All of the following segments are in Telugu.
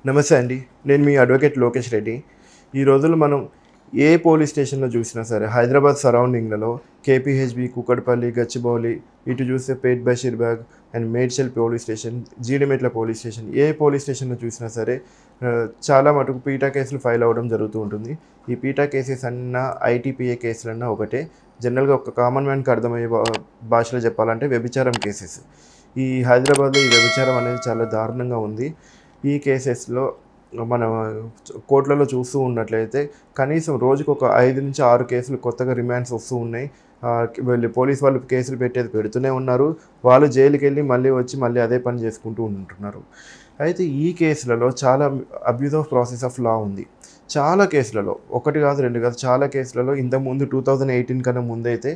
నమస్తే అండి. నేను మీ అడ్వకేట్ లోకేష్ రెడ్డి. ఈ రోజుల్లో మనం ఏ పోలీస్ స్టేషన్‌లో చూసినా సరే హైదరాబాద్ సరౌండింగ్‌లలో కేపీహెచ్‌బీ, కూకట్పల్లి, గచ్చిబౌలి, ఇటు చూస్తే Pet Basheerbagh and Medchal police station, Jeedimetla police station, ఏ పోలీస్ స్టేషన్‌లో చూసినా సరే చాలా మటుకు పీటా కేసులు ఫైల్ అవ్వడం జరుగుతూ ఉంటుంది. ఈ పీటా కేసెస్ అన్నా, ఐటీపీఏ కేసులన్నా ఒకటే. జనరల్‌గా ఒక కామన్ మ్యాన్‌కి అర్థమయ్యే భాషలో చెప్పాలంటే వ్యభిచారం కేసెస్. ఈ హైదరాబాద్‌లో ఈ వ్యభిచారం అనేది చాలా దారుణంగా ఉంది. ఈ కేసెస్‌లో మనం కోర్టులలో చూస్తూ ఉన్నట్లయితే కనీసం రోజుకు ఒక 5-6 కేసులు కొత్తగా రిమాండ్స్ వస్తూ ఉన్నాయి. వీళ్ళు పోలీస్ వాళ్ళు కేసులు పెడుతూనే ఉన్నారు. వాళ్ళు జైలుకెళ్ళి మళ్ళీ వచ్చి మళ్ళీ అదే పని చేసుకుంటూ ఉంటున్నారు. అయితే ఈ కేసులలో చాలా abuse of process of law ఉంది. చాలా కేసులలో, ఒకటి కాదు, రెండు కాదు, చాలా కేసులలో ఇంతకుముందు 2018 కన్నా ముందైతే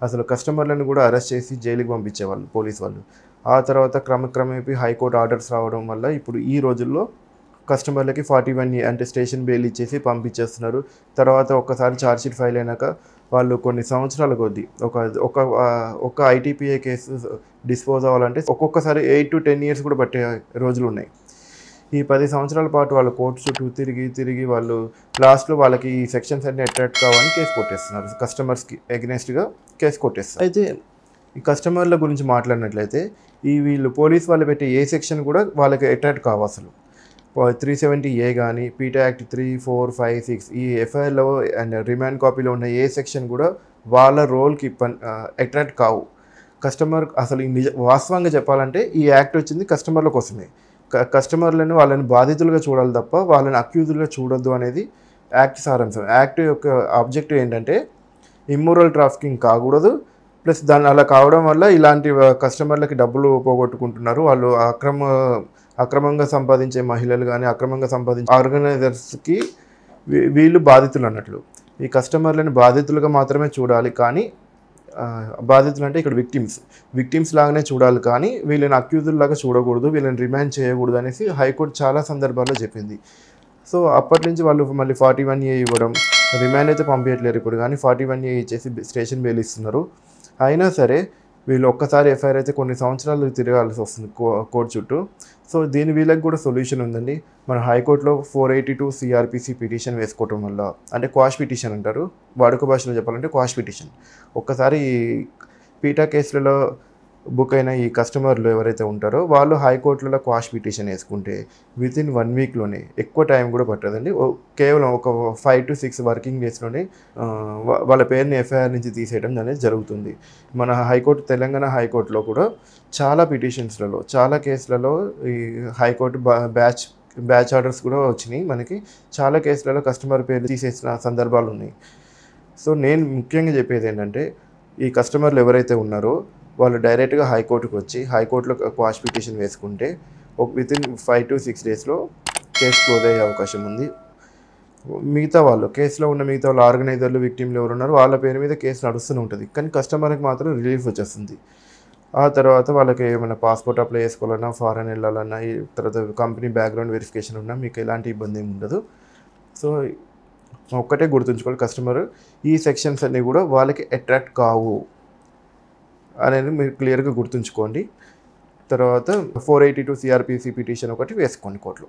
అసలు కస్టమర్లను కూడా అరెస్ట్ చేసి జైలుకి పంపించేవాళ్ళు పోలీస్ వాళ్ళు. ఆ తర్వాత క్రమేపీ హైకోర్టు ఆర్డర్స్ రావడం వల్ల ఇప్పుడు ఈ రోజుల్లో కస్టమర్లకి 41A అంటే స్టేషన్ బెయిల్ ఇచ్చేసి పంపించేస్తున్నారు. తర్వాత ఒక్కసారి ఛార్జ్‌షీట్ ఫైల్ అయినాక వాళ్ళు కొన్ని సంవత్సరాల కొద్దీ ఒక ఐటీపీఏ కేసు డిస్పోజ్ అవ్వాలంటే ఒక్కొక్కసారి 8-10 ఇయర్స్ కూడా పట్టే రోజులున్నాయి. ఈ 10 సంవత్సరాల పాటు వాళ్ళు కోర్టు చుట్టూ తిరిగి వాళ్ళు లాస్ట్‌లో వాళ్ళకి ఈ సెక్షన్స్ అన్నీ అట్రాక్ట్ కావని కేసు కొట్టేస్తున్నారు. కస్టమర్స్‌కి ఎగెనెస్ట్‌గా కేసు కొట్టేస్తారు. అయితే ఈ కస్టమర్ల గురించి మాట్లాడినట్లయితే వీళ్ళు పోలీస్ వాళ్ళు పెట్టే ఏ సెక్షన్ కూడా వాళ్ళకి అట్రాక్ట్ కావు అసలు. 370A కానీ, పీటా యాక్ట్ 3, 4, 5, 6 ఈ ఎఫ్ఐఆర్‌లో అండ్ రిమాండ్ కాపీలో ఉన్న ఏ సెక్షన్ కూడా వాళ్ళ రోల్‌కి అట్రాక్ట్ కావు. కస్టమర్ అసలు వాస్తవంగా చెప్పాలంటే ఈ యాక్ట్ వచ్చింది కస్టమర్ల కోసమే. కస్టమర్లను వాళ్ళని బాధితులుగా చూడాలి తప్ప వాళ్ళని అక్యూజ్డ్‌గా చూడొద్దు అనేది యాక్ట్ సారాంశం. యాక్ట్ యొక్క ఆబ్జెక్టివ్ ఏంటంటే ఇమ్మోరల్ ట్రాఫికింగ్ కాకూడదు. ప్లస్ దాన్ని అలా కావడం వల్ల ఇలాంటి కస్టమర్లకి డబ్బులు పోగొట్టుకుంటున్నారు. వాళ్ళు అక్రమంగా సంపాదించే మహిళలు కానీ, అక్రమంగా సంపాదించే ఆర్గనైజర్స్కి వీళ్ళు బాధితులు అన్నట్లు. ఈ కస్టమర్లను బాధితులుగా మాత్రమే చూడాలి కానీ, బాధితులు అంటే ఇక్కడ విక్టిమ్స్ లాగానే చూడాలి కానీ వీళ్ళని అక్యూజుల్ లాగా చూడకూడదు, వీళ్ళని రిమాండ్ చేయకూడదు అనేసి హైకోర్టు చాలా సందర్భాల్లో చెప్పింది. సో అప్పటి నుంచి వాళ్ళు మళ్ళీ 41A ఇవ్వడం, రిమాండ్ అయితే పంపించట్లేరు ఇప్పుడు కానీ 41A ఇచ్చేసి స్టేషన్ బెయిల్ ఇస్తున్నారు. అయినా సరే వీళ్ళు ఒక్కసారి ఎఫ్ఐఆర్ అయితే కొన్ని సంవత్సరాలు తిరగాల్సి వస్తుంది కోర్టు చుట్టూ. సో వీళ్ళకి కూడా సొల్యూషన్ ఉందండి. మన హైకోర్టులో 482 CRPC పిటిషన్ వేసుకోవటం వల్ల, అంటే క్వాష్ పిటిషన్ అంటారు, వాడుక భాషలో చెప్పాలంటే క్వాష్ పిటిషన్. ఒక్కసారి పీటా కేసులలో బుక్ అయిన ఈ కస్టమర్లు ఎవరైతే ఉంటారో వాళ్ళు హైకోర్టులలో క్వాష్ పిటిషన్ వేసుకుంటే వితిన్ 1 వీక్లోనే, ఎక్కువ టైం కూడా పట్టదండి, కేవలం ఒక 5 to 6 వర్కింగ్ డేస్లోనే వాళ్ళ పేరుని ఎఫ్ఐఆర్ నుంచి తీసేయడం అనేది జరుగుతుంది. మన తెలంగాణ హైకోర్టులో కూడా చాలా పిటిషన్స్లలో, చాలా కేసులలో ఈ హైకోర్టు బ్యాచ్ ఆర్డర్స్ కూడా వచ్చినాయి. మనకి చాలా కేసులలో కస్టమర్ పేర్లు తీసేసిన సందర్భాలు ఉన్నాయి. సో నేను ముఖ్యంగా చెప్పేది ఏంటంటే ఈ కస్టమర్లు ఎవరైతే ఉన్నారో వాళ్ళు డైరెక్ట్గా హైకోర్టుకు వచ్చి హైకోర్టులో క్వాష్ పిటిషన్ వేసుకుంటే వితిన్ 5 to 6 డేస్లో కేసు క్లోజ్ అయ్యే అవకాశం ఉంది. కేసులో ఉన్న మిగతా వాళ్ళు ఆర్గనైజర్లు, విక్టిమ్లు ఎవరు ఉన్నారో వాళ్ళ పేరు మీద కేసు నడుస్తూనే ఉంటుంది. కానీ కస్టమర్కి మాత్రం రిలీఫ్ వచ్చేస్తుంది. ఆ తర్వాత వాళ్ళకి ఏమైనా పాస్పోర్ట్ అప్లై చేసుకోవాలన్నా, ఫారెన్ వెళ్ళాలన్నా, ఈ తర్వాత కంపెనీ బ్యాక్గ్రౌండ్ వెరిఫికేషన్ ఉన్నా మీకు ఎలాంటి ఇబ్బంది ఏమి ఉండదు. సో ఒక్కటే గుర్తుంచుకోవాలి, కస్టమర్ ఈ సెక్షన్స్ అన్నీ కూడా వాళ్ళకి అట్రాక్ట్ కావు అనేది మీరు క్లియర్గా గుర్తుంచుకోండి. తర్వాత 482 CRPC పిటిషన్ ఒకటి వేసుకోండి కోర్టులో.